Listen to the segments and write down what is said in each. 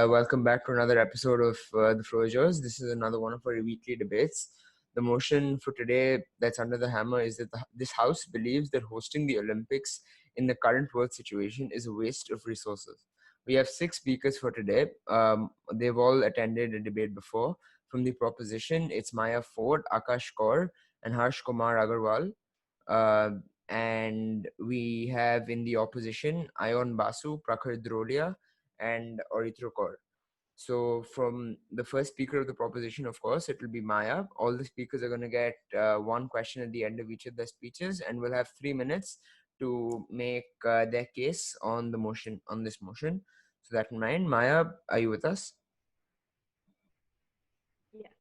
Welcome back to another episode of The Frojos. This is another one of our weekly debates. The motion for today that's under the hammer is that this House believes that hosting the Olympics in the current world situation is a waste of resources. We have 6 speakers for today. They've all attended a debate before. From the proposition, it's Maya Ford, Akash Kaur, and Harsh Kumar Agarwal. And we have in the opposition Ayon Basu, Prakhar Drolia, and Orithro Kaur. So from the first speaker of the proposition, of course, it will be Maya. All the speakers are going to get one question at the end of each of their speeches, and we'll have 3 minutes to make their case on the motion, on this motion. So that in mind, Maya, are you with us? Yes.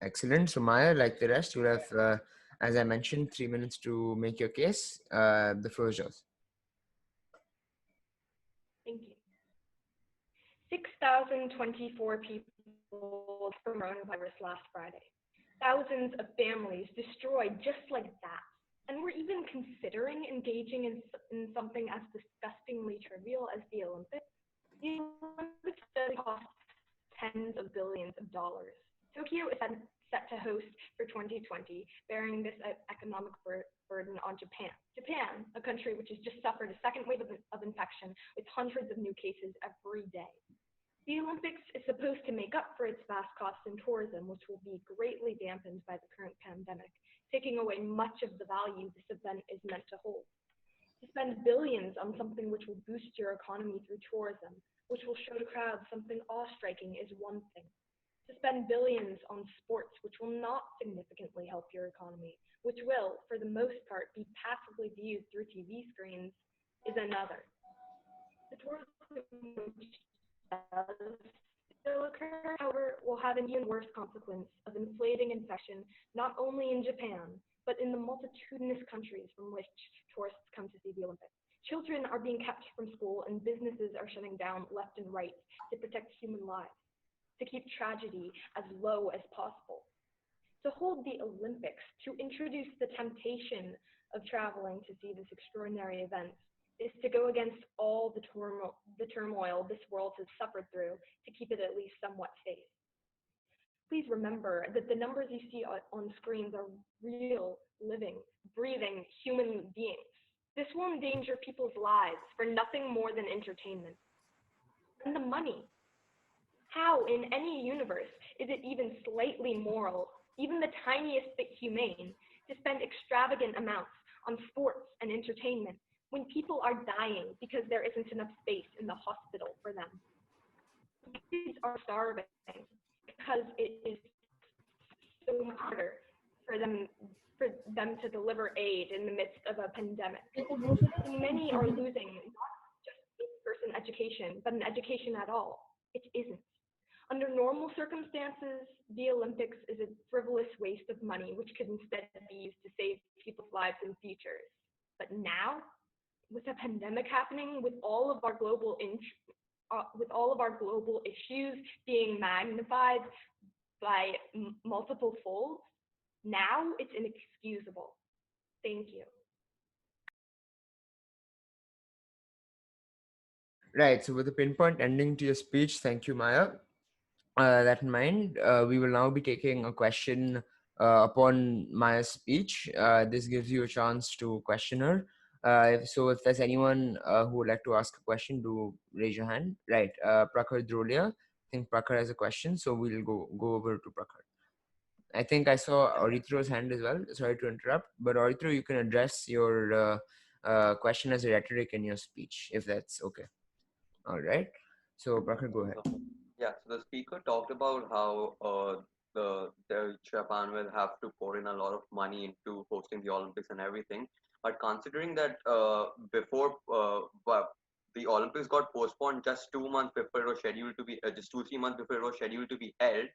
Excellent. So Maya, like the rest, you'll have, as I mentioned, 3 minutes to make your case. The floor is yours. Thank you. 6,024 people from coronavirus last Friday. Thousands of families destroyed just like that. And we're even considering engaging in something as disgustingly trivial as the Olympics. The Olympics cost tens of billions of dollars. Tokyo is set to host for 2020, bearing this economic burden on Japan. Japan, a country which has just suffered a second wave of infection with hundreds of new cases every day. The Olympics is supposed to make up for its vast costs in tourism, which will be greatly dampened by the current pandemic, taking away much of the value this event is meant to hold. To spend billions on something which will boost your economy through tourism, which will show to crowds something awe-striking, is one thing. To spend billions on sports which will not significantly help your economy, which will, for the most part, be passively viewed through TV screens, is another. The tourism which does still occur, however, will have an even worse consequence of inflating infection not only in Japan, but in the multitudinous countries from which tourists come to see the Olympics. Children are being kept from school and businesses are shutting down left and right to protect human lives, to keep tragedy as low as possible. To hold the Olympics, to introduce the temptation of traveling to see this extraordinary event, is to go against all the turmoil this world has suffered through to keep it at least somewhat safe. Please remember that the numbers you see on screens are real, living, breathing human beings. This will endanger people's lives for nothing more than entertainment. And the money. How, in any universe, is it even slightly moral, even the tiniest bit humane, to spend extravagant amounts on sports and entertainment when people are dying because there isn't enough space in the hospital for them? Kids are starving because it is so much harder for them to deliver aid in the midst of a pandemic. And many are losing not just in-person education, but an education at all. It isn't. Under normal circumstances, the Olympics is a frivolous waste of money which could instead be used to save people's lives and futures. But now, with a pandemic happening, with all of our global issues being magnified by multiple folds, now it's inexcusable. Thank you. Right. So with the pinpoint ending to your speech, thank you, Maya. That in mind, we will now be taking a question upon Maya's speech. This gives you a chance to question her. So if there's anyone who would like to ask a question, do raise your hand. Right, Prakhar Drolia. I think Prakhar has a question, so we'll go over to Prakhar. I think I saw Orithro's hand as well. Sorry to interrupt, but Orithro, you can address your question as a rhetoric in your speech, if that's okay. All right. So Prakhar, go ahead. Yeah, so the speaker talked about how the Japan will have to pour in a lot of money into hosting the Olympics and everything. But considering that before the Olympics got postponed just 2 months before it was scheduled to be, just 2 3 months before it was scheduled to be held,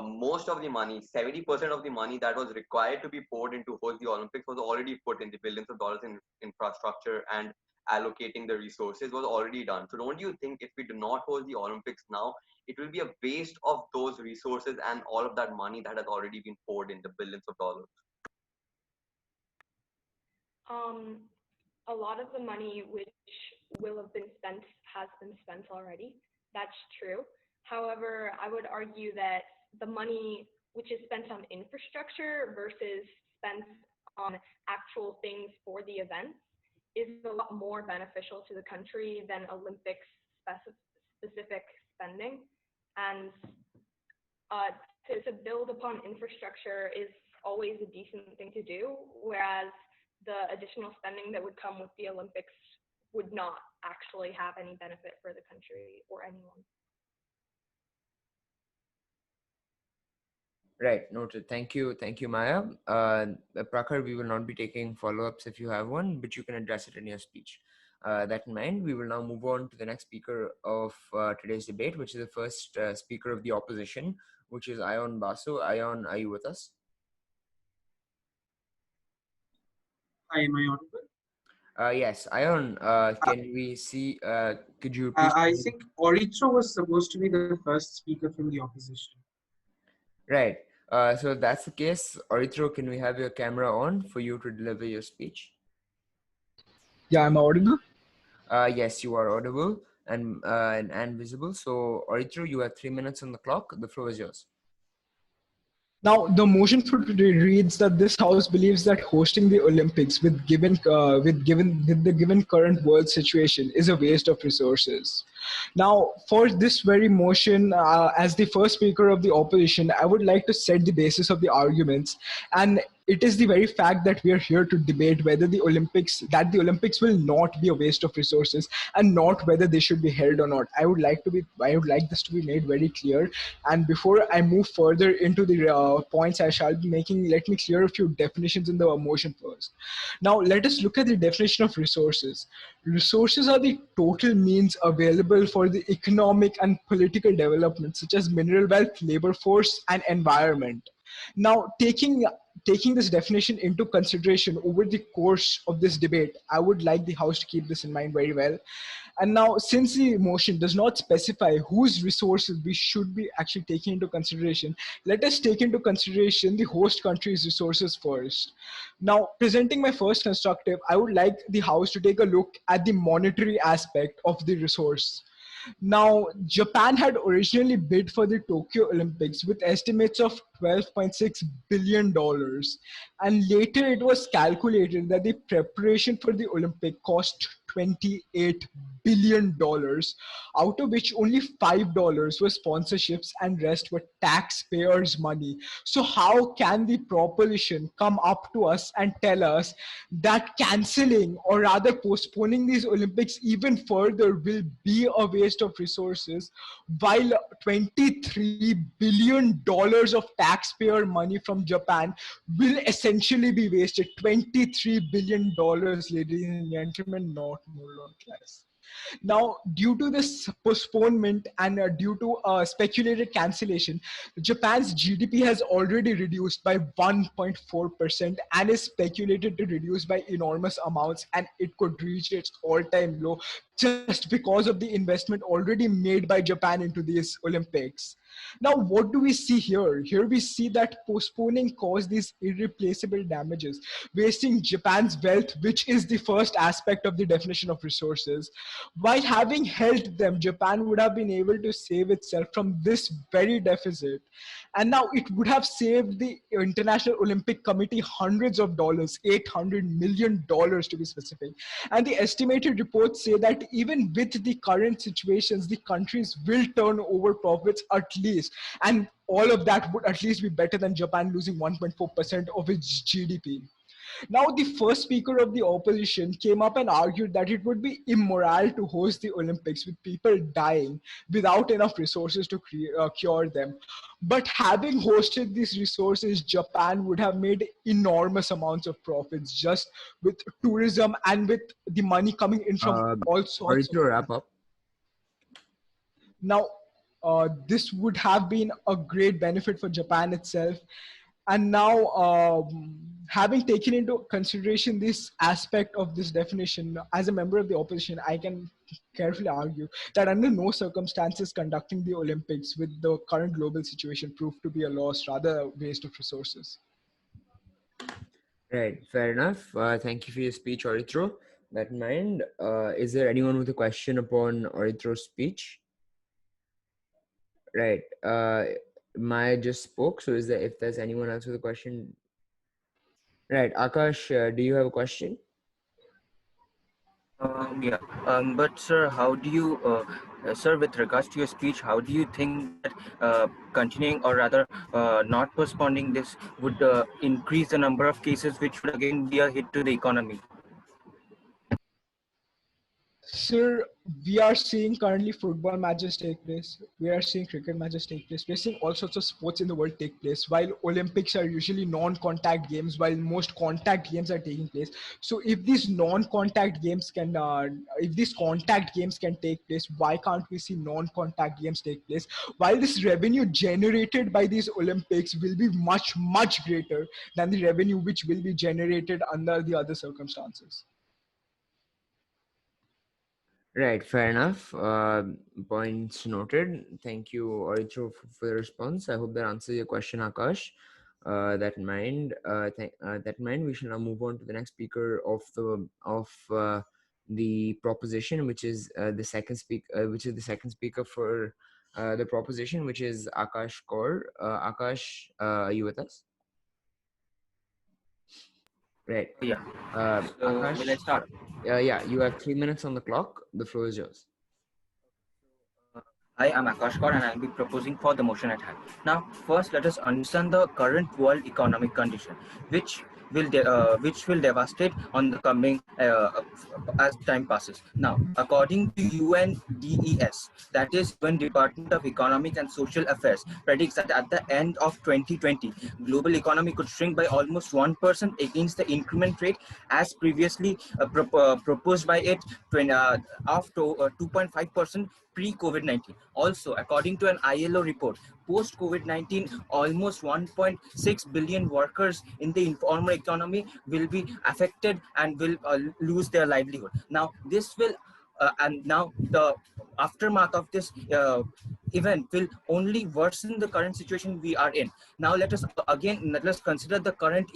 most of the money, 70% of the money that was required to be poured into host the Olympics was already put in the billions of dollars in infrastructure, and allocating the resources was already done. So don't you think if we do not host the Olympics now, it will be a waste of those resources and all of that money that has already been poured in the billions of dollars? A lot of the money which will have been spent has been spent already. that's true. However, I would argue that the money which is spent on infrastructure versus spent on actual things for the events is a lot more beneficial to the country than Olympics specific spending. And to build upon infrastructure is always a decent thing to do, whereas the additional spending that would come with the Olympics would not actually have any benefit for the country or anyone. Right, noted. Thank you, Maya. Prakhar, we will not be taking follow-ups if you have one, but you can address it in your speech. That in mind, we will now move on to the next speaker of today's debate, which is the first speaker of the opposition, which is Ayon Basu. Ayon, are you with us? Hi, am I audible? Yes, Ayon, can we see, could you please? I think Oritra was supposed to be the first speaker from the opposition. Right. So that's the case. Orithro, can we have your camera on for you to deliver your speech? Yeah, I'm audible. Yes, you are audible and visible. So Orithro, you have 3 minutes on the clock. The floor is yours. Now, the motion for today reads that this House believes that hosting the Olympics with the given current world situation is a waste of resources. Now, for this very motion, as the first speaker of the opposition, I would like to set the basis of the arguments, and it is the very fact that we are here to debate whether the Olympics will not be a waste of resources and not whether they should be held or not. I would like this to be made very clear. And before I move further into the points I shall be making, let me clear a few definitions in the motion first. Now, let us look at the definition of resources. Resources are the total means available for the economic and political development, such as mineral wealth, labor force, and environment. Now, taking this definition into consideration over the course of this debate, I would like the House to keep this in mind very well. And now, since the motion does not specify whose resources we should be actually taking into consideration, let us take into consideration the host country's resources first. Now, presenting my first constructive, I would like the House to take a look at the monetary aspect of the resource. Now, Japan had originally bid for the Tokyo Olympics with estimates of $12.6 billion. And later it was calculated that the preparation for the Olympic cost $28 billion, out of which only $5 were sponsorships and rest were taxpayers' money. So how can the proposition come up to us and tell us that canceling or rather postponing these Olympics even further will be a waste of resources, while $23 billion of taxpayer money from Japan will essentially be wasted? $23 billion, ladies and gentlemen, not more, not less. Now, due to this postponement and due to speculated cancellation, Japan's GDP has already reduced by 1.4% and is speculated to reduce by enormous amounts, and it could reach its all-time low just because of the investment already made by Japan into these Olympics. Now, what do we see here? Here we see that postponing caused these irreplaceable damages, wasting Japan's wealth, which is the first aspect of the definition of resources. By having held them, Japan would have been able to save itself from this very deficit. And now it would have saved the International Olympic Committee hundreds of dollars, $800 million to be specific. And the estimated reports say that even with the current situations, the countries will turn over profits at least. And all of that would at least be better than Japan losing 1.4% of its GDP. Now, the first speaker of the opposition came up and argued that it would be immoral to host the Olympics with people dying without enough resources to cure them. But having hosted these resources, Japan would have made enormous amounts of profits just with tourism and with the money coming in from all sorts of... wrap up. Now, this would have been a great benefit for Japan itself. And now, having taken into consideration this aspect of this definition, as a member of the opposition, I can carefully argue that under no circumstances conducting the Olympics with the current global situation proved to be a loss, rather a waste of resources. Right, fair enough. Thank you for your speech, Orithro. That in mind, is there anyone with a question upon Orithro's speech? Right. Maya just spoke. So is there, if there's anyone else with a question? Right. Akash, do you have a question? Yeah, but sir, how do you, sir, with regards to your speech, how do you think that continuing or rather not postponing this would increase the number of cases, which would again be a hit to the economy? Sir, we are seeing currently football matches take place. We are seeing cricket matches take place. We're seeing all sorts of sports in the world take place. While Olympics are usually non-contact games, while most contact games are taking place. So if these non-contact games can, if these contact games can take place, why can't we see non-contact games take place? While this revenue generated by these Olympics will be much, much greater than the revenue which will be generated under the other circumstances. Right, fair enough. Points noted. Thank you, Orito, for the response. I hope that answers your question, Akash. That in mind, that in mind, we shall now move on to the next speaker of the proposition, which is which is the second speaker for the proposition, which is Akash Kaur. Akash, are you with us? Right. Yeah. So Akash, will I start? yeah, you have 3 minutes on the clock. The floor is yours. Hi, I'm Akash Kaur and I'll be proposing for the motion at hand. Now, first, let us understand the current world economic condition, which will devastate on the coming as time passes. Now, according to UNDES, that is UN Department of Economic and Social Affairs, predicts that at the end of 2020, global economy could shrink by almost 1% against the increment rate as previously proposed by it of 2.5% pre-COVID-19. Also, according to an ILO report, post-COVID-19, almost 1.6 billion workers in the informal economy will be affected and will lose their livelihood. Now, this will and now the aftermath of this event will only worsen the current situation we are in. Now, let us consider the current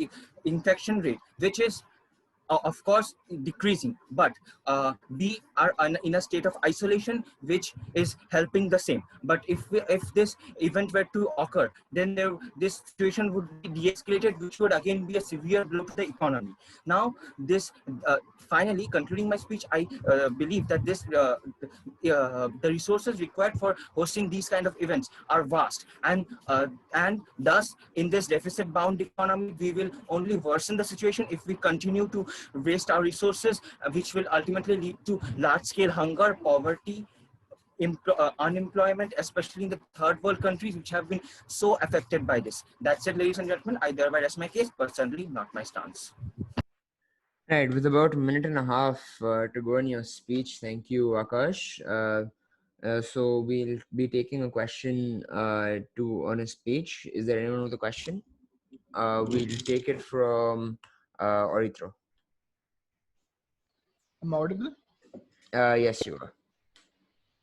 infection rate, which is of course decreasing, but we are in a state of isolation, which is helping the same. But if this event were to occur, then this situation would be de-escalated, which would again be a severe blow to the economy. Now, this finally concluding my speech, I believe that the resources required for hosting these kind of events are vast, and thus in this deficit bound economy, we will only worsen the situation if we continue to waste our resources, which will ultimately lead to large scale hunger, poverty, unemployment, especially in the third world countries, which have been so affected by this. That's it, ladies and gentlemen. I thereby rest my case, but certainly not my stance. Right, with about a minute and a half to go in your speech, thank you, Akash. So we'll be taking a question on a speech. Is there anyone with a question? We'll take it from Orithro. Am I audible? Yes, you are.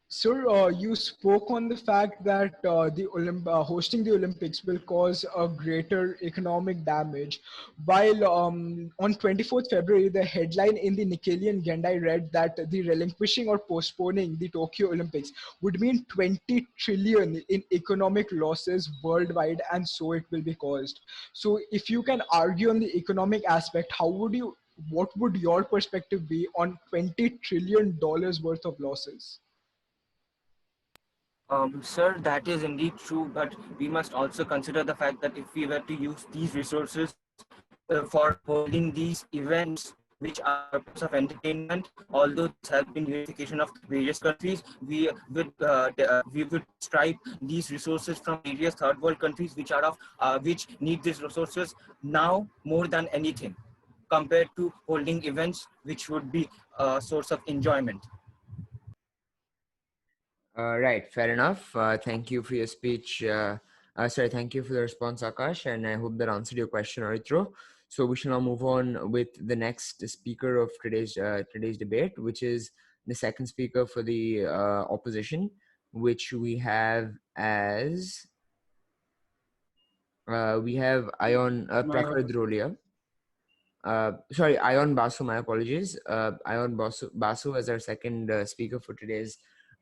Sir, you spoke on the fact that hosting the Olympics will cause a greater economic damage. While on 24th February, the headline in the Nikkei Gendai read that the relinquishing or postponing the Tokyo Olympics would mean 20 trillion in economic losses worldwide, and so it will be caused. So if you can argue on the economic aspect, what would your perspective be on $20 trillion worth of losses? Sir, that is indeed true, but we must also consider the fact that if we were to use these resources for holding these events, which are purpose of entertainment, although this has been unification of various countries, we would stripe these resources from various third world countries, which need these resources now more than anything, compared to holding events which would be a source of enjoyment. Right, fair enough. Thank you for your speech. Thank you for the response, Akash, and I hope that answered your question, Arithro. So we shall now move on with the next speaker of today's debate, which is the second speaker for the opposition, which we have as Ayon Prakhar Drolia. Ayon Basu, my apologies. Ayon Basu as our second speaker for today's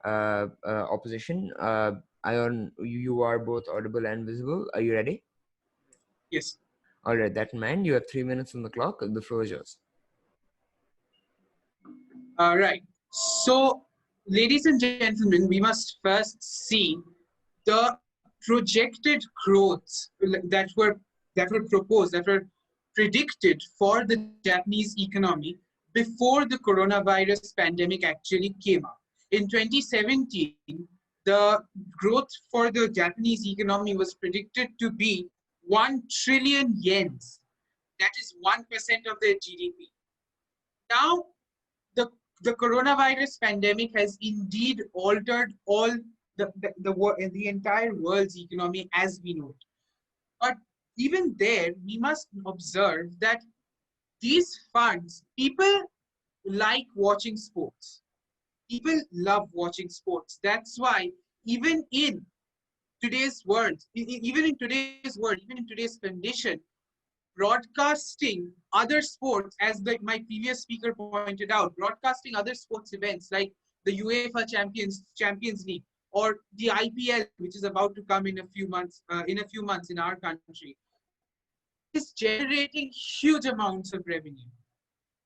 opposition. Ion, you are both audible and visible. Are you ready? Yes. All right, that in mind, you have 3 minutes on the clock. The floor is yours. Right. So, ladies and gentlemen, we must first see the projected growths that were proposed, that were predicted for the Japanese economy before the coronavirus pandemic actually came up. In 2017, the growth for the Japanese economy was predicted to be 1 trillion yens. That is 1% of their GDP. Now, the, the coronavirus pandemic has indeed altered all the entire world's economy as we know it. But even there, we must observe that these funds, people like watching sports. People love watching sports. That's why even in today's world, even in today's condition, broadcasting other sports, as my previous speaker pointed out, broadcasting other sports events like the UEFA Champions League or the IPL, which is about to come in a few months in our country, is generating huge amounts of revenue.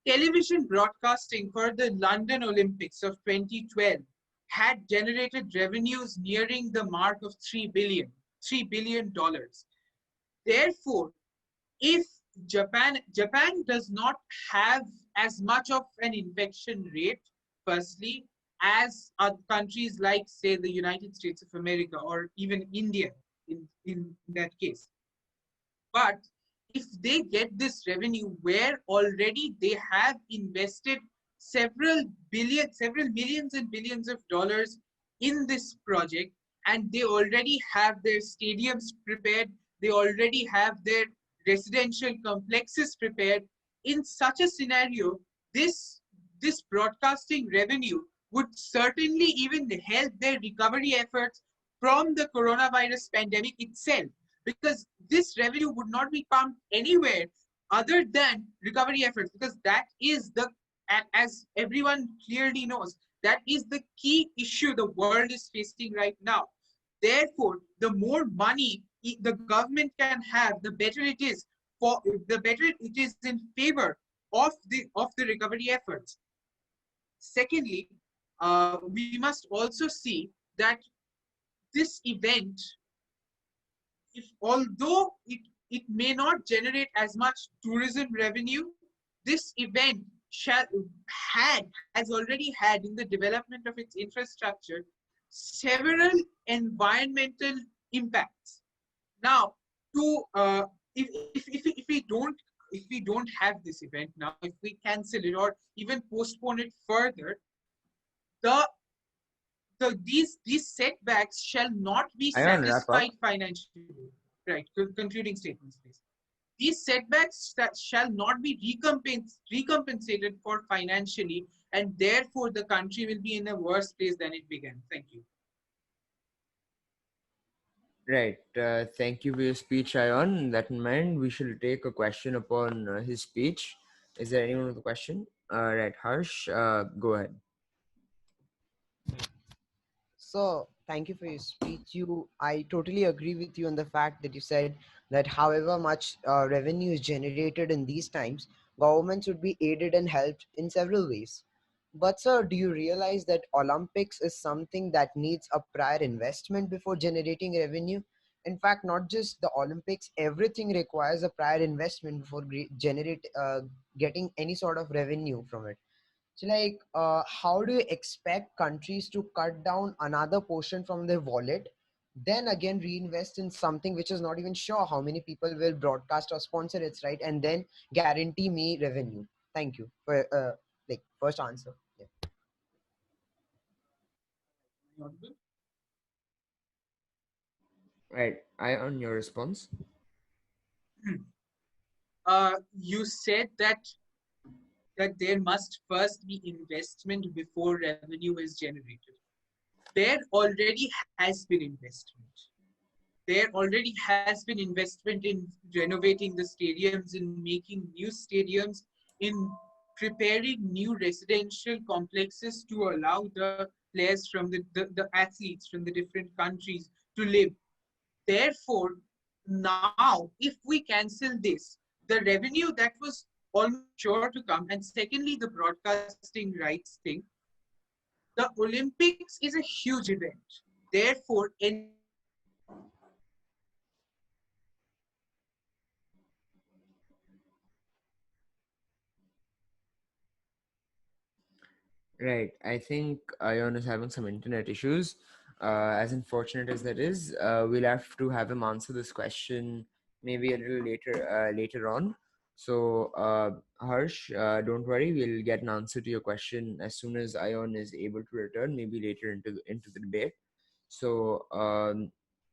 Television broadcasting for the London Olympics of 2012 had generated revenues nearing the mark of $3 billion. Therefore, if Japan does not have as much of an infection rate, firstly, as countries like, say, the United States of America or even India in that case. But if they get this revenue where already they have invested several millions and billions of dollars in this project, and they already have their stadiums prepared, they already have their residential complexes prepared, in such a scenario, this broadcasting revenue would certainly even help their recovery efforts from the coronavirus pandemic itself, because this revenue would not be pumped anywhere other than recovery efforts, because that is as everyone clearly knows, that is the key issue the world is facing right now. Therefore, the more money the government can have, the better it is in favor of the recovery efforts. Secondly, we must also see that this event, although it may not generate as much tourism revenue, this event has already had in the development of its infrastructure several environmental impacts. Now, if we don't have this event now, if we cancel it or even postpone it further, these setbacks shall not be satisfied financially. Right, concluding statements, please. These setbacks shall not be recompensated for financially, and therefore the country will be in a worse place than it began. Thank you. Right. Thank you for your speech, Ion. That in mind, we shall take a question upon his speech. Is there anyone with a question? Right, Harsh, go ahead. So thank you for your speech. I totally agree with you on the fact that you said that however much revenue is generated in these times, governments would be aided and helped in several ways. But sir, do you realize that Olympics is something that needs a prior investment before generating revenue? In fact, not just the Olympics, everything requires a prior investment before getting any sort of revenue from it. So like, how do you expect countries to cut down another portion from their wallet, then again reinvest in something which is not even sure how many people will broadcast or sponsor it, right? And then guarantee me revenue. Thank you for like first answer. Yeah. Right, Ion, your response. You said that there must first be investment before revenue is generated. There already has been investment. There already has been investment in renovating the stadiums, in making new stadiums, in preparing new residential complexes to allow the players, from the athletes from the different countries to live. Therefore, now if we cancel this, the revenue that was almost sure to come, and secondly, the broadcasting rights thing, the Olympics is a huge event. Therefore, Right. I think Ion is having some internet issues. As unfortunate as that is, we'll have to have him answer this question maybe a little later on. So, Harsh, don't worry, we'll get an answer to your question as soon as Ion is able to return, maybe later into the debate. So,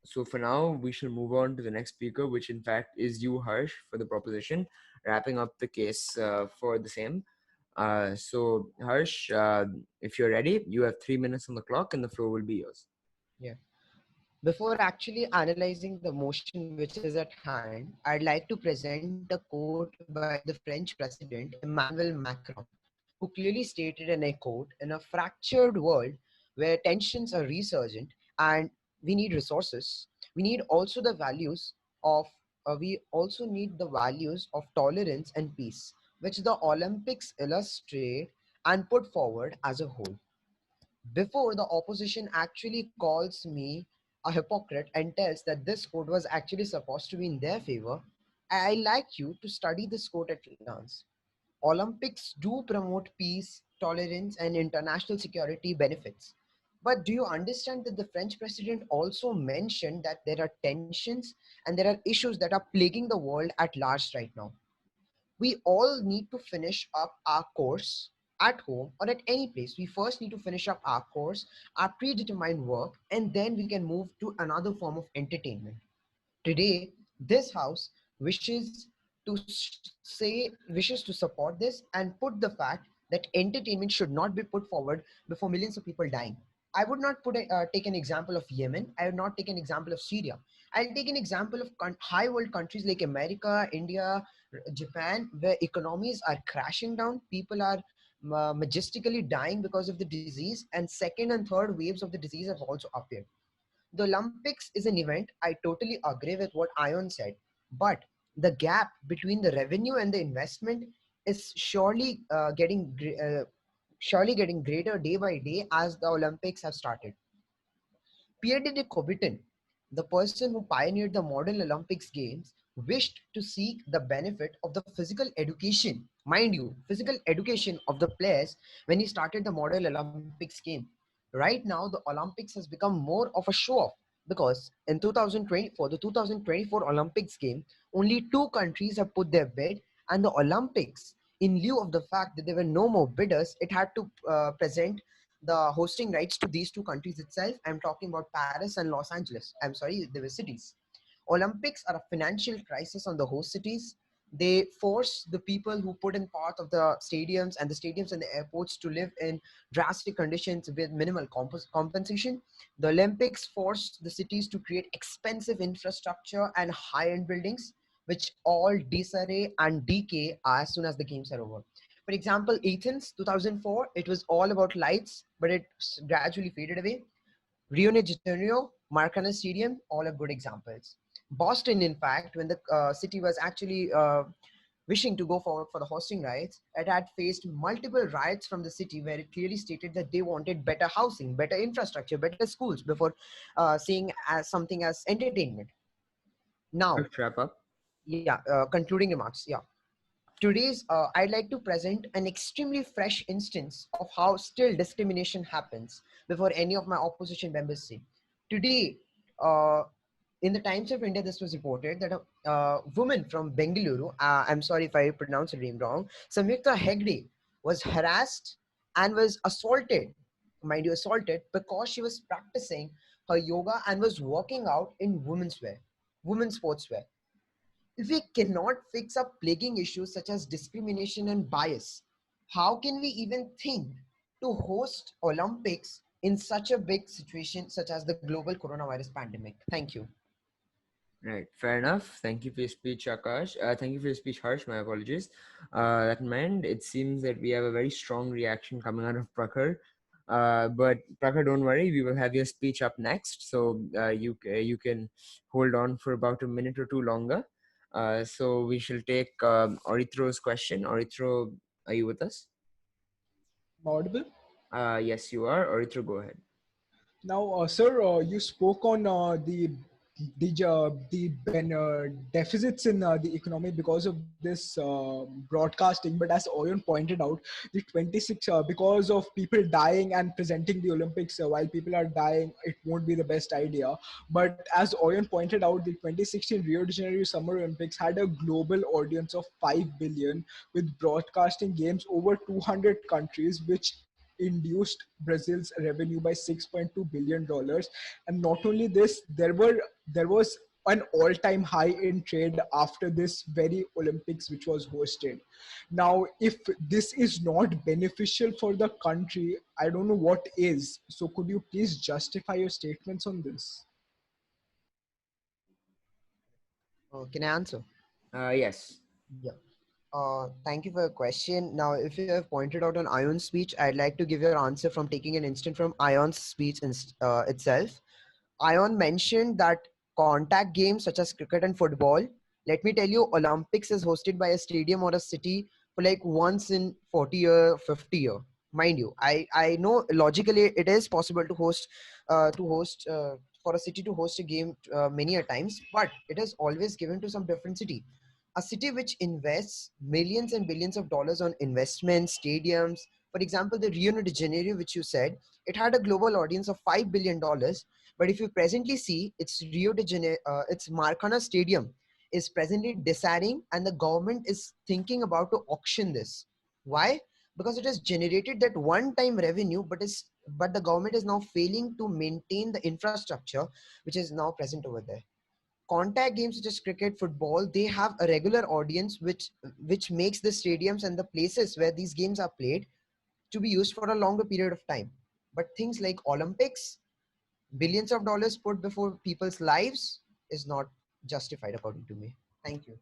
so for now, we shall move on to the next speaker, which in fact is you, Harsh, for the proposition, wrapping up the case for the same. So Harsh, if you're ready, you have 3 minutes on the clock, and the floor will be yours. Yeah. Before actually analyzing the motion which is at hand, I'd like to present a quote by the French president Emmanuel Macron, who clearly stated, and I quote, "In a fractured world where tensions are resurgent and we need resources, we need also the values of we also need the values of tolerance and peace, which the Olympics illustrate and put forward as a whole." Before the opposition actually calls me a hypocrite and tells that this quote was actually supposed to be in their favor, I like you to study this quote at glance. Olympics do promote peace, tolerance, and international security benefits. But do you understand that the French president also mentioned that there are tensions and there are issues that are plaguing the world at large right now? We all need to finish up our course at home or at any place. We first need to finish up our course, our predetermined work, and then we can move to another form of entertainment. Today, this house wishes to wishes to support this and put the fact that entertainment should not be put forward before millions of people dying. I would not take an example of Yemen. I would not take an example of Syria. I'll take an example of high world countries like America, India, Japan, where economies are crashing down. People are majestically dying because of the disease, and second and third waves of the disease have also appeared. The Olympics is an event. I totally agree with what Ion said, but the gap between the revenue and the investment is surely getting greater day by day as the Olympics have started. Pierre de Coubertin, the person who pioneered the modern Olympics Games, wished to seek the benefit of the physical education, mind you, physical education of the players when he started the modern Olympics game. Right now, the Olympics has become more of a show off because in 2024, the 2024 Olympics game, only two countries have put their bid, and the Olympics, in lieu of the fact that there were no more bidders, it had to present the hosting rights to these two countries itself. I'm talking about Paris and Los Angeles. I'm sorry, they were cities. Olympics are a financial crisis on the host cities. They force the people who put in part of the stadiums and the airports to live in drastic conditions with minimal compensation. The Olympics force the cities to create expensive infrastructure and high-end buildings, which all disarray and decay as soon as the games are over. For example, Athens 2004, it was all about lights, but it gradually faded away. Rio de Janeiro, Maracana Stadium, all are good examples. Boston, in fact, when the city was actually wishing to go forward for the hosting rights, it had faced multiple riots from the city where it clearly stated that they wanted better housing, better infrastructure, better schools before seeing as something as entertainment. Now, Let's wrap up. yeah, concluding remarks. Yeah. Today's, I'd like to present an extremely fresh instance of how still discrimination happens before any of my opposition members say. Today, uh, in the Times of India, this was reported that a woman from Bengaluru, I'm sorry if I pronounce her name wrong, Samyukta Hegde, was harassed and was assaulted, mind you, assaulted because she was practicing her yoga and was working out in women's wear, women's sportswear. If we cannot fix up plaguing issues such as discrimination and bias, how can we even think to host Olympics in such a big situation such as the global coronavirus pandemic? Thank you. Right, fair enough. Thank you for your speech, Akash. Thank you for your speech, Harsh. My apologies. That in mind, it seems that we have a very strong reaction coming out of Prakhar. But Prakhar, don't worry, we will have your speech up next, so you can hold on for about a minute or two longer. So we shall take Orithro's question. Orithro, are you with us? Audible? Yes, you are. Orithro, go ahead. Now, sir, you spoke on deficits in the economy because of this broadcasting. But as Oyon pointed out, the 26 because of people dying and presenting the Olympics while people are dying, it won't be the best idea. But as Oyon pointed out, the 2016 Rio de Janeiro Summer Olympics had a global audience of 5 billion with broadcasting games over 200 countries, which induced Brazil's revenue by $6.2 billion. And not only this, there was an all-time high in trade after this very Olympics which was hosted. Now, if this is not beneficial for the country, I don't know what is. So could you please justify your statements on this? Can I answer? Yes. Yeah. Thank you for your question. Now, if you have pointed out on Ion's speech, I'd like to give your answer from taking an instant from Ion's speech itself. Ion mentioned that contact games such as cricket and football, let me tell you, Olympics is hosted by a stadium or a city for like once in 40 year, 50 year. Mind you, I know logically it is possible to host for a city to host a game many a times, but it is always given to some different city. A city which invests millions and billions of dollars on investments, stadiums. For example, the Rio de Janeiro, which you said, it had a global audience of $5 billion. But if you presently see, it's Rio de Janeiro, its Maracana Stadium is presently deciding, and the government is thinking about to auction this. Why? Because it has generated that one-time revenue, but the government is now failing to maintain the infrastructure which is now present over there. Contact games such as cricket, football, they have a regular audience which makes the stadiums and the places where these games are played to be used for a longer period of time. But things like Olympics, billions of dollars put before people's lives is not justified according to me. Thank you.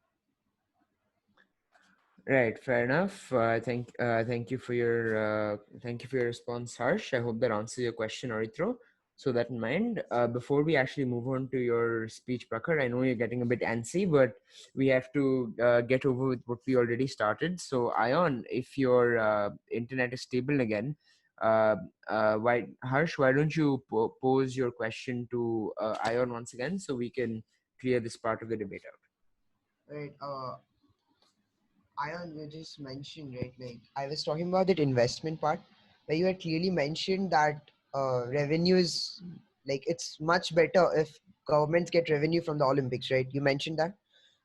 Right, fair enough. Thank you for your response, Harsh. I hope that answers your question, Orithro. So that in mind, before we actually move on to your speech, Prakhar, I know you're getting a bit antsy, but we have to get over with what we already started. So, Ion, if your internet is stable again, why don't you pose your question to Ion once again, so we can clear this part of the debate out. Right. Ion, you just mentioned, right? Like I was talking about that investment part, where you had clearly mentioned that revenue is like it's much better if governments get revenue from the Olympics, right? You mentioned that.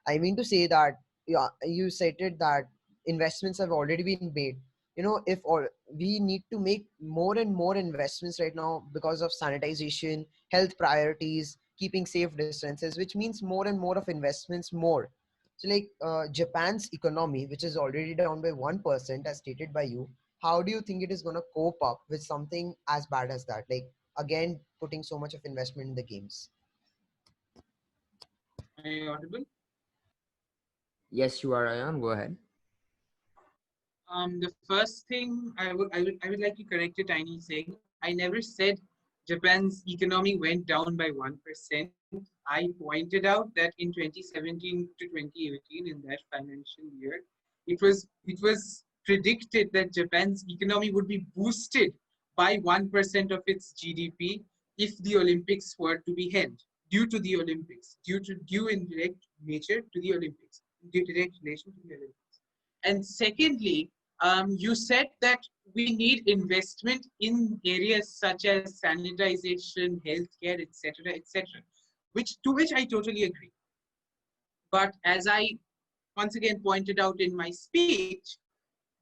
I mean to say that, yeah, you stated that investments have already been made. You know, if or we need to make more and more investments right now because of sanitization, health priorities, keeping safe distances, which means more and more of investments more. So like Japan's economy, which is already down by 1%, as stated by you, how do you think it is going to cope up with something as bad as that? Like again, putting so much of investment in the games. Are you audible? Yes, you are, Ion. Go ahead. The first thing I would like to correct a tiny thing. I never said Japan's economy went down by 1%. I pointed out that in 2017 to 2018, in that financial year, it was predicted that Japan's economy would be boosted by 1% of its GDP if the Olympics were to be held, due to the Olympics, due in direct nature to the Olympics, due direct relation to the Olympics. And secondly, you said that we need investment in areas such as sanitization, healthcare, etc., etc., which I totally agree. But as I once again pointed out in my speech,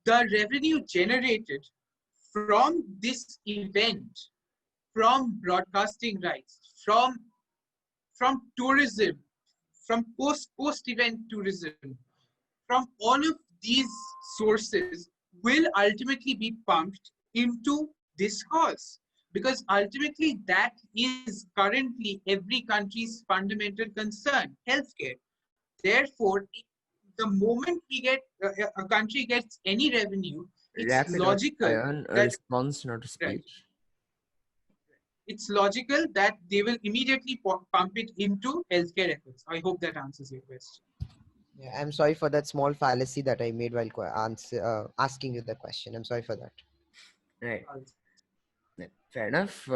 the revenue generated from this event, from broadcasting rights, from tourism, from post event tourism, from all of these sources will ultimately be pumped into this cause, because ultimately that is currently every country's fundamental concern, healthcare. Therefore, the moment we get a country gets any revenue, it's Wrap it up, logical Ion. A that response, not a right. speech. it's logical that they will immediately pump it into healthcare efforts. I hope that answers your question. Yeah, I'm sorry for that small fallacy that I made while asking you the question. I'm sorry for that. Right. Yeah, fair enough.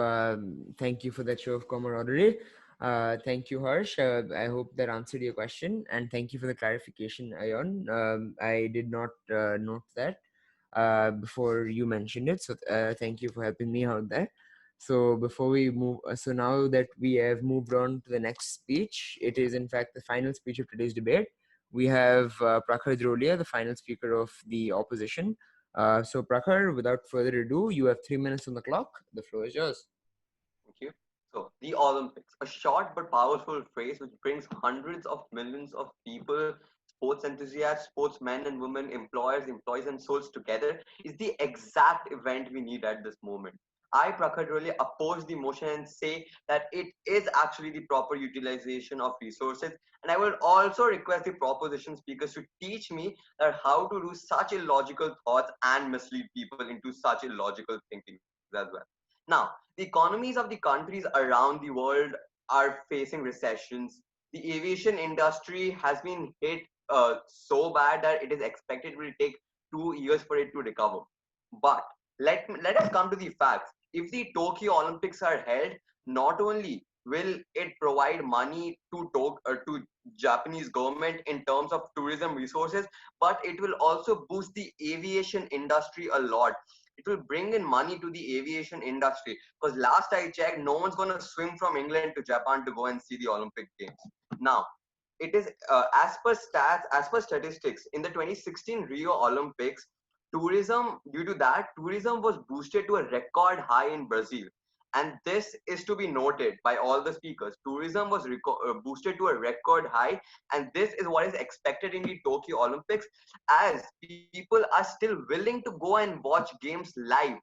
Thank you for that show of camaraderie. Thank you, Harsh. I hope that answered your question, and thank you for the clarification, Ayon. I did not note that before you mentioned it, so thank you for helping me out there. So before we move, so now that we have moved on to the next speech, it is in fact the final speech of today's debate. We have Prakhar Drolia, the final speaker of the opposition. So Prakhar, without further ado, you have 3 minutes on the clock. The floor is yours. Thank you. So, the Olympics, a short but powerful phrase which brings hundreds of millions of people, sports enthusiasts, sportsmen and women, employers, employees, and souls together, is the exact event we need at this moment. I, Prakhar, really oppose the motion and say that it is actually the proper utilization of resources. And I will also request the proposition speakers to teach me that how to do such illogical thoughts and mislead people into such illogical thinking as well. Now, the economies of the countries around the world are facing recessions. The aviation industry has been hit so bad that it is expected it will take 2 years for it to recover. But let us come to the facts. If the Tokyo Olympics are held, not only will it provide money to Japanese government in terms of tourism resources, but it will also boost the aviation industry a lot. It will bring in money to the aviation industry, because last I checked, no one's going to swim from England to Japan to go and see the Olympic Games. Now, it is as per statistics in the 2016 Rio Olympics, tourism was boosted to a record high in Brazil. And this is to be noted by all the speakers. Tourism was boosted to a record high, and this is what is expected in the Tokyo Olympics, as people are still willing to go and watch games live.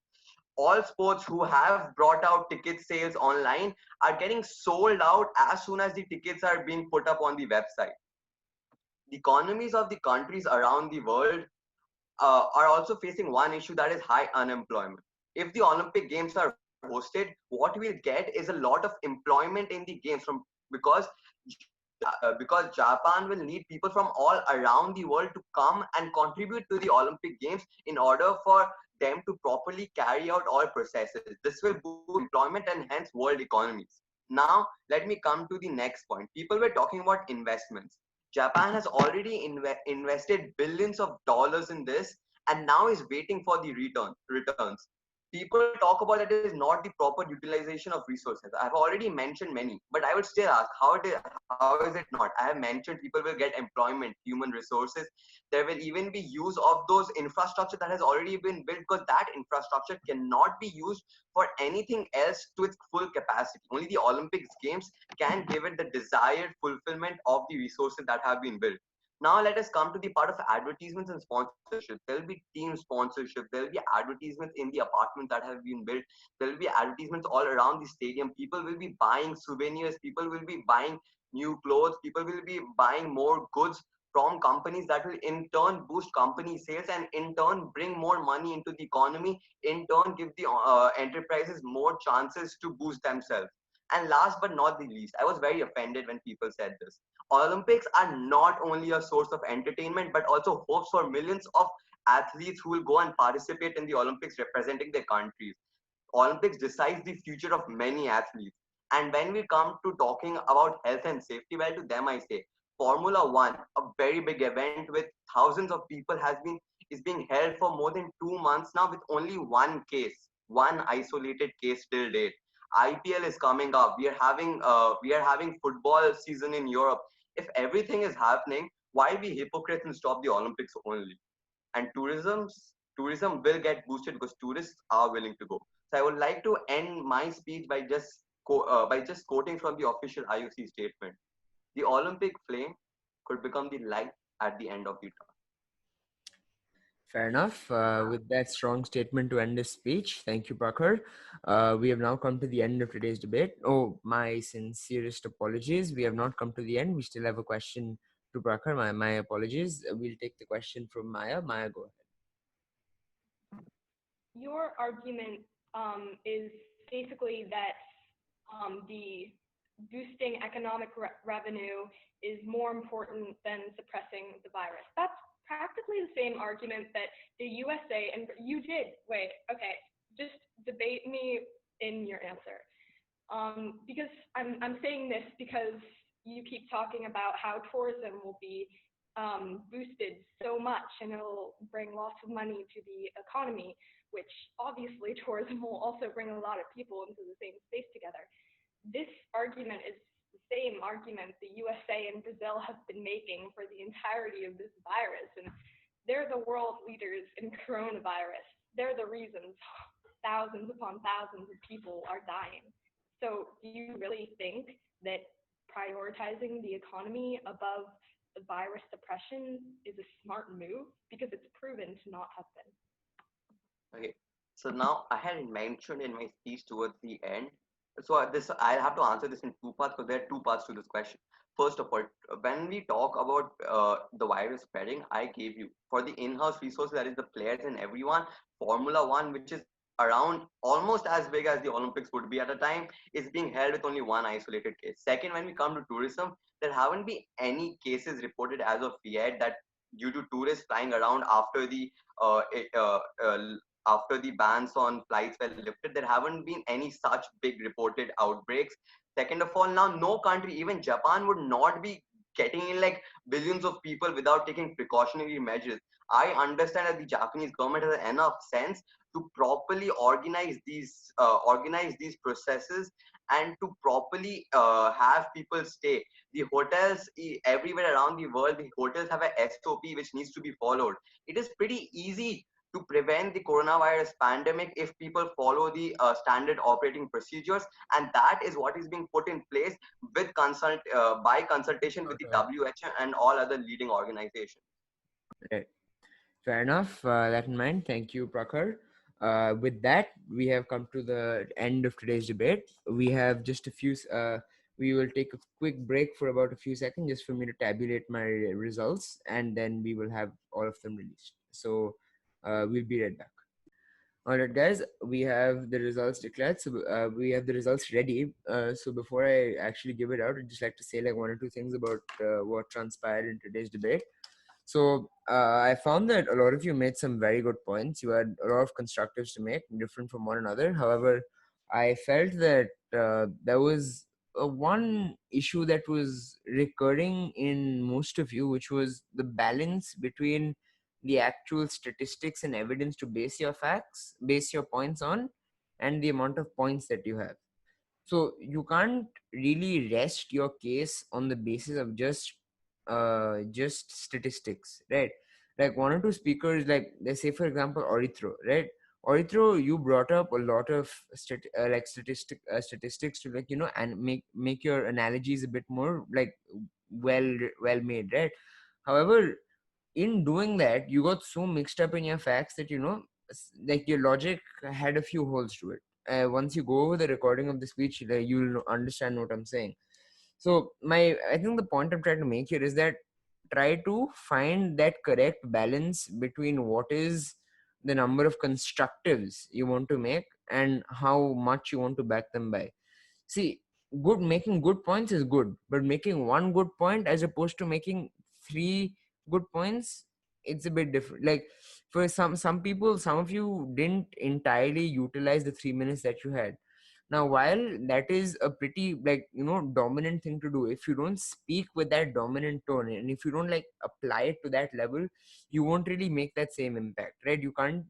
All sports who have brought out ticket sales online are getting sold out as soon as the tickets are being put up on the website. The economies of the countries around the world are also facing one issue, that is high unemployment. If the Olympic Games are hosted, what we'll get is a lot of employment in the games because Japan will need people from all around the world to come and contribute to the Olympic Games in order for them to properly carry out all processes. This will boost employment and hence world economies. Now, let me come to the next point. People were talking about investments. Japan has already invested billions of dollars in this and now is waiting for the returns. People talk about that it is not the proper utilization of resources. I've already mentioned many, but I would still ask, how is it not? I have mentioned people will get employment, human resources. There will even be use of those infrastructure that has already been built, because that infrastructure cannot be used for anything else to its full capacity. Only the Olympics Games can give it the desired fulfillment of the resources that have been built. Now let us come to the part of advertisements and sponsorship. There will be team sponsorship. There will be advertisements in the apartments that have been built. There will be advertisements all around the stadium. People will be buying souvenirs. People will be buying new clothes. People will be buying more goods from companies that will in turn boost company sales and in turn bring more money into the economy, in turn give the enterprises more chances to boost themselves. And last but not the least, I was very offended when people said this. Olympics are not only a source of entertainment, but also hopes for millions of athletes who will go and participate in the Olympics representing their countries. Olympics decides the future of many athletes. And when we come to talking about health and safety, well, to them I say, Formula One, a very big event with thousands of people, is being held for more than 2 months now with only one isolated case till date. IPL is coming up. We are having football season in Europe. If everything is happening, why be hypocrites and stop the Olympics only? And tourism will get boosted because tourists are willing to go. So I would like to end my speech by just quoting from the official IOC statement. The Olympic flame could become the light at the end of the tunnel. Fair enough. With that strong statement to end this speech, thank you, Prakhar. We have now come to the end of today's debate. Oh, my sincerest apologies. We have not come to the end. We still have a question to Prakhar. My apologies. We'll take the question from Maya. Maya, go ahead. Your argument is basically that the boosting economic revenue is more important than suppressing the virus. That's practically the same argument that the USA, and you did, wait, okay, just debate me in your answer. Because I'm saying this because you keep talking about how tourism will be boosted so much and it'll bring lots of money to the economy, which obviously tourism will also bring a lot of people into the same space together. This argument is the same argument the USA and Brazil have been making for the entirety of this virus, and they're the world leaders in coronavirus. They're the reasons thousands upon thousands of people are dying. So do you really think that prioritizing the economy above the virus suppression is a smart move? Because it's proven to not have been. Okay, so now I had mentioned in my speech towards the end. So this I'll have to answer this in two parts because there are two parts to this question. First of all, when we talk about the virus spreading, I gave you for the in-house resources, that is the players and everyone, Formula One, which is around almost as big as the Olympics would be at a time, is being held with only one isolated case. Second, when we come to tourism, there haven't been any cases reported as of yet that due to tourists flying around uh, uh, uh, after the bans on flights were lifted, there haven't been any such big reported outbreaks. Second of all, now no country, even Japan, would not be getting in like billions of people without taking precautionary measures. I understand that the Japanese government has enough sense to properly organize these processes and to properly have people stay. The hotels everywhere around the world, the hotels have a SOP which needs to be followed. It is pretty easy to prevent the coronavirus pandemic if people follow the standard operating procedures, and that is what is being put in place with by consultation with the WHO and all other leading organizations. Right. Fair enough. That in mind, thank you, Prakhar. With that, we have come to the end of today's debate. We have just a few. We will take a quick break for about a few seconds just for me to tabulate my results, and then we will have all of them released. So we'll be right back. All right, guys, we have the results declared. So we have the results ready. So before I actually give it out, I'd just like to say like one or two things about what transpired in today's debate. So I found that a lot of you made some very good points. You had a lot of constructives to make, different from one another. However, I felt that there was one issue that was recurring in most of you, which was the balance between the actual statistics and evidence to base your points on, and the amount of points that you have. So you can't really rest your case on the basis of just statistics, right? Like one or two speakers, like let's say for example Orithro, right? Orithro, you brought up a lot of statistics to like and make your analogies a bit more like well made, right? However, in doing that, you got so mixed up in your facts that like your logic had a few holes to it. Once you go over the recording of the speech, you'll understand what I'm saying. So I think the point I'm trying to make here is that try to find that correct balance between what is the number of constructives you want to make and how much you want to back them by. See, making good points is good, but making one good point as opposed to making three good points, it's a bit different. Like for some people, some of you didn't entirely utilize the 3 minutes that you had. Now, while that is a pretty dominant thing to do, if you don't speak with that dominant tone and if you don't like apply it to that level, you won't really make that same impact, right? You can't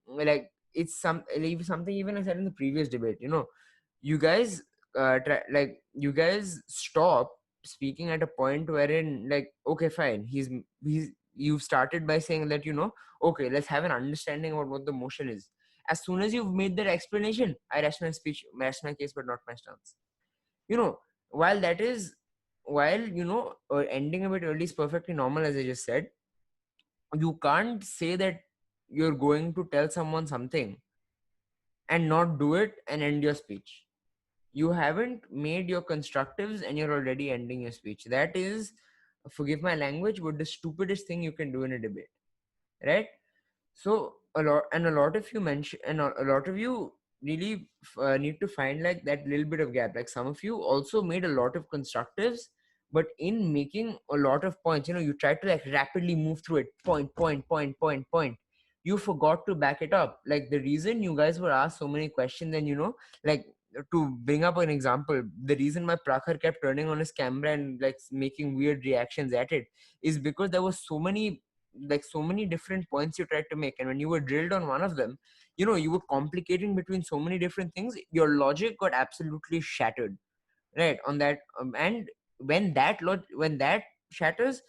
like something even I said in the previous debate. You guys you guys stop speaking at a point wherein like, okay, fine, you've started by saying that okay, let's have an understanding about what the motion is. As soon as you've made that explanation, I rest my case, but not my stance. While that is ending a bit early is perfectly normal, as I just said. You can't say that you're going to tell someone something and not do it and end your speech. You haven't made your constructives and you're already ending your speech. That is, forgive my language, but the stupidest thing you can do in a debate, right? So a lot of you mention, and a lot of you really need to find like that little bit of gap. Like some of you also made a lot of constructives, but in making a lot of points, you tried to like rapidly move through it, point. You forgot to back it up. Like the reason you guys were asked so many questions, and like to bring up an example, the reason my Prakhar kept turning on his camera and like making weird reactions at it is because there was so many different points you tried to make, and when you were drilled on one of them, you were complicating between so many different things, your logic got absolutely shattered, right, on that. And when that shatters,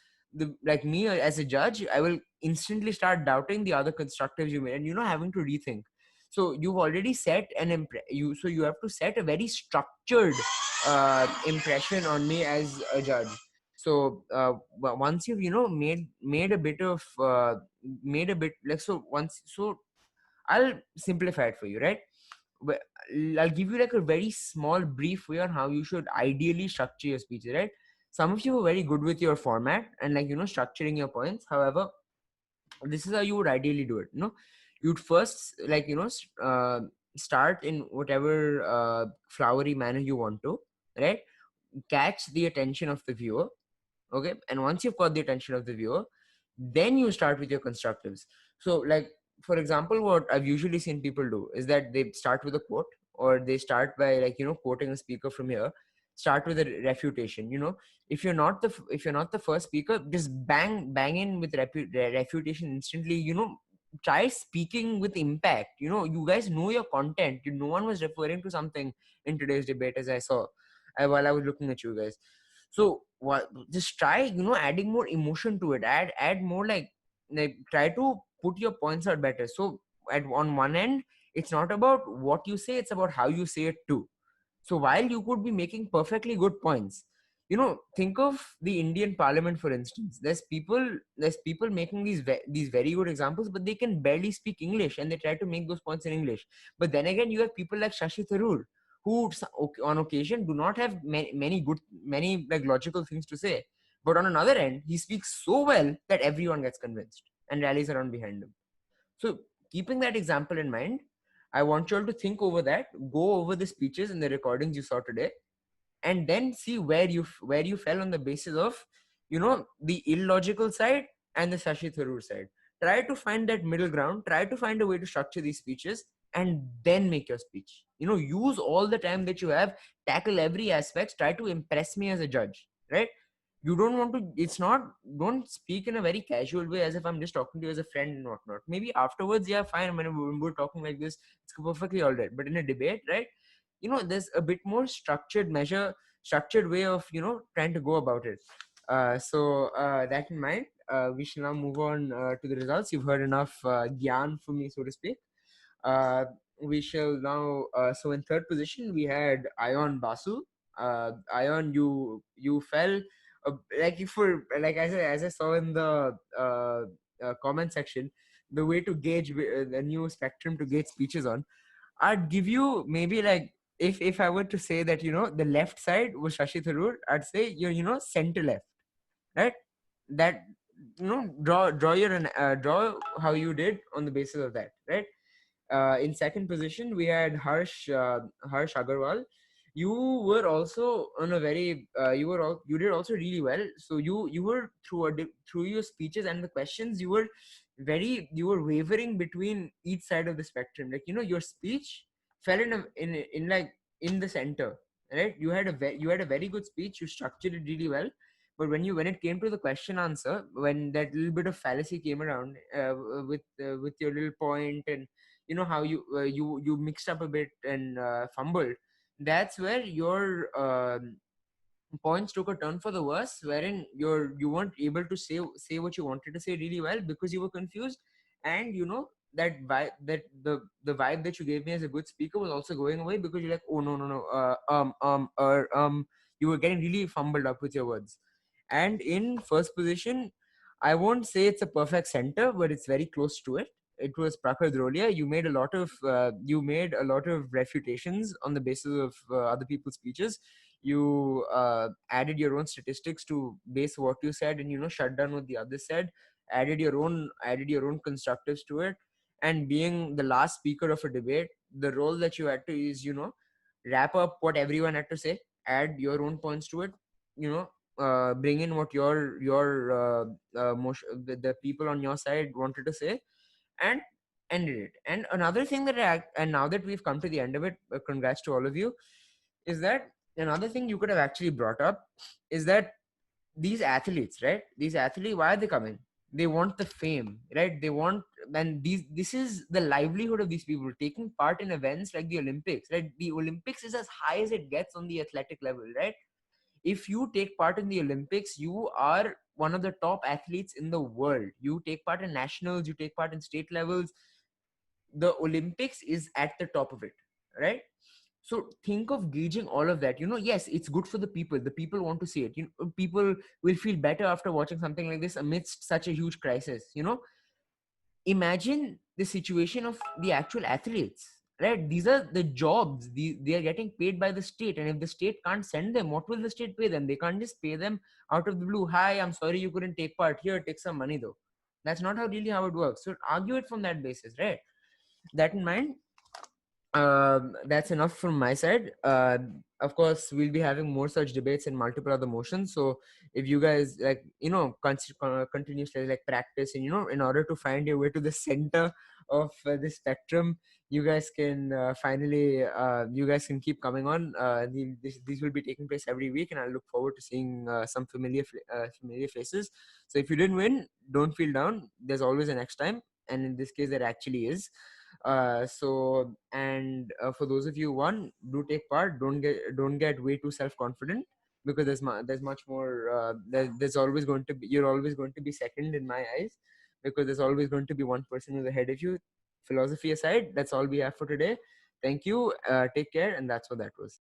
like me as a judge, I will instantly start doubting the other constructives you made, and having to rethink. So you've already set so you have to set a very structured impression on me as a judge. So once you've made a bit of made a bit like so once so I'll simplify it for you, right? I'll give you like a very small brief way on how you should ideally structure your speeches, right? Some of you are very good with your format and like structuring your points. However, this is how you would ideally do it. You'd first like start in whatever flowery manner you want to, right? Catch the attention of the viewer, okay? And once you've caught the attention of the viewer, then you start with your constructives. So like, for example, what I've usually seen people do is that they start with a quote, or they start by like quoting a speaker from here, start with a refutation. If you're not the first speaker, just bang in with refutation instantly. Try speaking with impact. You guys know your content. No one was referring to something in today's debate, as I saw while I was looking at you guys. So what, just try adding more emotion to it. Add more like try to put your points out better. So on one end, it's not about what you say, it's about how you say it too. So while you could be making perfectly good points, think of the Indian Parliament, for instance. There's people making these very good examples, but they can barely speak English, and they try to make those points in English. But then again, you have people like Shashi Tharoor, who on occasion do not have many like logical things to say. But on another end, he speaks so well that everyone gets convinced and rallies around behind him. So keeping that example in mind, I want you all to think over that, go over the speeches and the recordings you saw today, and then see where you fell on the basis of the illogical side and the Shashi Tharoor side. Try to find that middle ground. Try to find a way to structure these speeches, and then make your speech. Use all the time that you have, tackle every aspect, try to impress me as a judge, right? You don't want to, don't speak in a very casual way as if I'm just talking to you as a friend and whatnot. Maybe afterwards, yeah, fine, when we're talking like this, it's perfectly all right. But in a debate, right, there's a bit more structured way of trying to go about it. That in mind, we shall now move on to the results. You've heard enough gyan from me, so to speak. We shall now so in third position we had Ayon Basu. Ayon, you fell like as I saw in the comment section, the way to gauge the new spectrum to gauge speeches on. I'd give you maybe like, if I were to say that the left side was Shashi Tharoor, I'd say you're center left, right? That draw how you did on the basis of that, right? In second position we had Harsh Agarwal. You were also on a very you did also really well. So you were through your speeches and the questions, you were wavering between each side of the spectrum. Like your speech fell in the center, right? You had a very good speech. You structured it really well. But when it came to the question answer, when that little bit of fallacy came around with your little point, and how you mixed up a bit and fumbled, that's where your points took a turn for the worse, wherein you weren't able to say what you wanted to say really well because you were confused. And that vibe, that the vibe that you gave me as a good speaker was also going away, because you're like, oh no, you were getting really fumbled up with your words. And in first position, I won't say it's a perfect center, but it's very close to it. It was Prakhar Drolia. You made a lot of refutations on the basis of other people's speeches. You added your own statistics to base what you said, and shut down what the others said. Added your own constructives to it. And being the last speaker of a debate, the role that you had to is, wrap up what everyone had to say, add your own points to it, bring in what the people on your side wanted to say, and ended it. And another thing and now that we've come to the end of it, congrats to all of you, is that another thing you could have actually brought up is that these athletes, right? These athletes, why are they coming? They want the fame, right? They want, and this is the livelihood of these people taking part in events like the Olympics, right? The Olympics is as high as it gets on the athletic level, right? If you take part in the Olympics, you are one of the top athletes in the world. You take part in nationals, you take part in state levels. The Olympics is at the top of it, right? So think of gauging all of that. Yes, it's good for the people. The people want to see it. People will feel better after watching something like this amidst such a huge crisis. Imagine the situation of the actual athletes, right? These are the jobs. They are getting paid by the state, and if the state can't send them, what will the state pay them? They can't just pay them out of the blue. Hi, I'm sorry you couldn't take part. Here, take some money though. That's not how it works. So argue it from that basis, right? That in mind, that's enough from my side. Of course, we'll be having more such debates and multiple other motions. So if you guys continuously practice, and in order to find your way to the center of the spectrum, you guys can you guys can keep coming on. These will be taking place every week, and I look forward to seeing some familiar faces. So if you didn't win, don't feel down. There's always a next time, and in this case, there actually is. For those of you who won, do take part. Don't get way too self-confident, because there's much more. There's always going to be, you're always going to be second in my eyes, because there's always going to be one person who's ahead of you. Philosophy aside, that's all we have for today. Thank you. Take care, and that's what that was.